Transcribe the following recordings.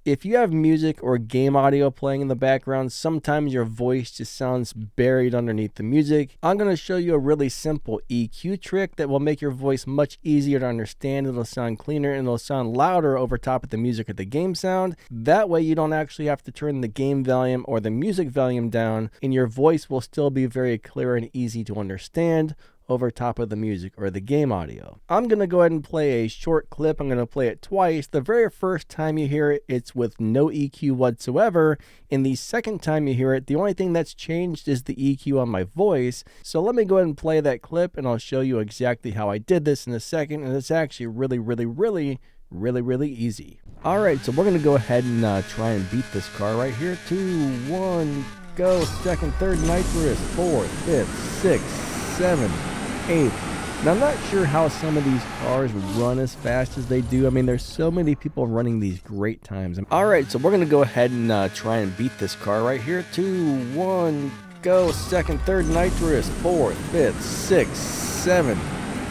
If you have music or game audio playing in the background, sometimes your voice just sounds buried underneath the music. I'm going to show you a really simple EQ trick that will make your voice much easier to understand. It'll sound cleaner and it'll sound louder over top of the music or the game sound. That way you don't actually have to turn the game volume or the music volume down, and your voice will still be very clear and easy to understand over top of the music or the game audio. I'm going to go ahead and play a short clip. I'm going to play it twice. The very first time you hear it, it's with no EQ whatsoever. And the second time you hear it, the only thing that's changed is the EQ on my voice. So let me go ahead and play that clip and I'll show you exactly how I did this in a second. And it's actually really easy. All right, so we're going to go ahead and try and beat this car right here. 2, 1, go. Second, third, nitrous, fourth, fifth, sixth, seventh, 8. Now, I'm not sure how some of these cars run as fast as they do. I mean, there's so many people running these great times. All right, so we're going to go ahead and try and beat this car right here. 2, 1, go. Second, third, nitrous, fourth, fifth, sixth, seventh,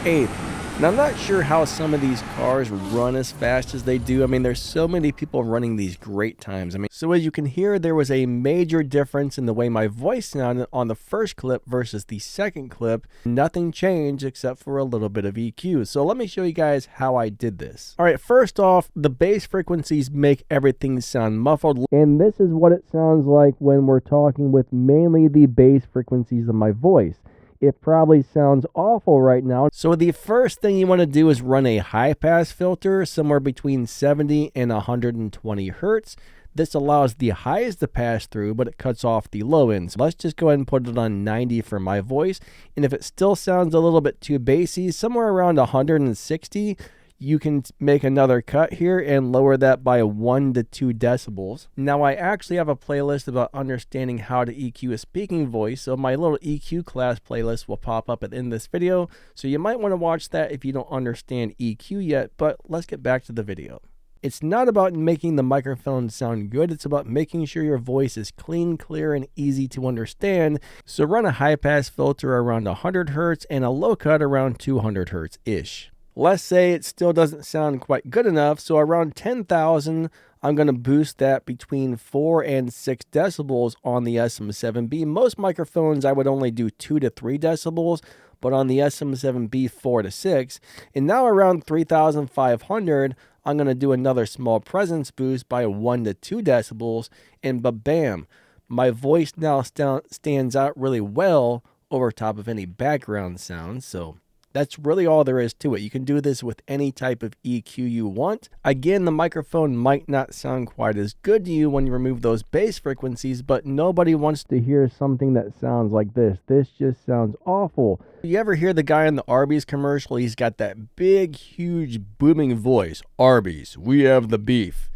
eighth. Now, I'm not sure how some of these cars run as fast as they do. I mean, there's so many people running these great times. I mean, so as you can hear, there was a major difference in the way my voice sounded on the first clip versus the second clip. Nothing changed except for a little bit of EQ. So let me show you guys how I did this. All right, first off, the bass frequencies make everything sound muffled. And this is what it sounds like when we're talking with mainly the bass frequencies of my voice. It probably sounds awful right now. So the first thing you want to do is run a high pass filter somewhere between 70 and 120 hertz. This allows the highs to pass through, but it cuts off the low ends. Let's just go ahead and put it on 90 for my voice. And if it still sounds a little bit too bassy, somewhere around 160, you can make another cut here and lower that by 1 to 2 decibels. Now, I actually have a playlist about understanding how to EQ a speaking voice, so my little EQ class playlist will pop up at the end of this video, so you might want to watch that if you don't understand EQ yet, but let's get back to the video. It's not about making the microphone sound good, it's about making sure your voice is clean, clear, and easy to understand. So run a high pass filter around 100 hertz and a low cut around 200 hertz-ish. Let's say it still doesn't sound quite good enough, so around 10,000, I'm going to boost that between 4 and 6 decibels on the SM7B. Most microphones, I would only do 2 to 3 decibels, but on the SM7B, 4 to 6. And now around 3,500, I'm going to do another small presence boost by 1 to 2 decibels, and bam, my voice now stands out really well over top of any background sound, so that's really all there is to it. You can do this with any type of EQ you want. Again, the microphone might not sound quite as good to you when you remove those bass frequencies, but nobody wants to hear something that sounds like this. This just sounds awful. You ever hear the guy in the Arby's commercial? He's got that big, huge, booming voice. Arby's, we have the beef.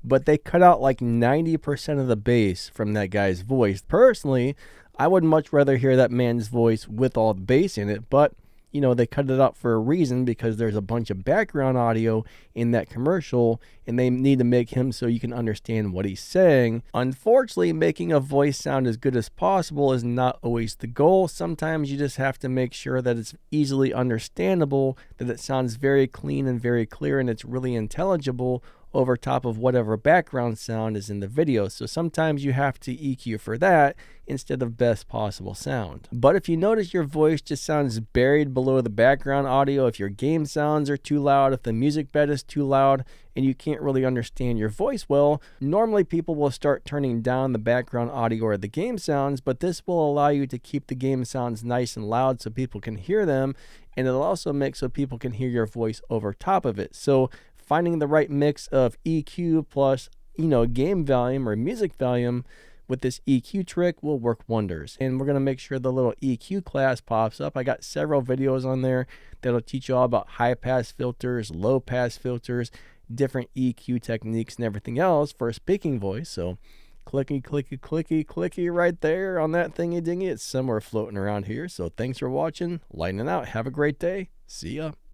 But they cut out like 90% of the bass from that guy's voice. Personally, I would much rather hear that man's voice with all the bass in it, but you know, they cut it out for a reason because there's a bunch of background audio in that commercial and they need to make him so you can understand what he's saying. Unfortunately, making a voice sound as good as possible is not always the goal. Sometimes you just have to make sure that it's easily understandable, that it sounds very clean and very clear, and it's really intelligible over top of whatever background sound is in the video. So sometimes you have to EQ for that instead of best possible sound. But if you notice your voice just sounds buried below the background audio, if your game sounds are too loud, if the music bed is too loud, and you can't really understand your voice well, normally people will start turning down the background audio or the game sounds, but this will allow you to keep the game sounds nice and loud so people can hear them, and it'll also make so people can hear your voice over top of it. So finding the right mix of EQ plus, game volume or music volume with this EQ trick will work wonders. And we're going to make sure the little EQ class pops up. I got several videos on there that'll teach you all about high pass filters, low pass filters, different EQ techniques and everything else for a speaking voice. So clicky, clicky, clicky, clicky right there on that thingy dingy. It's somewhere floating around here. So thanks for watching. Lightning out. Have a great day. See ya.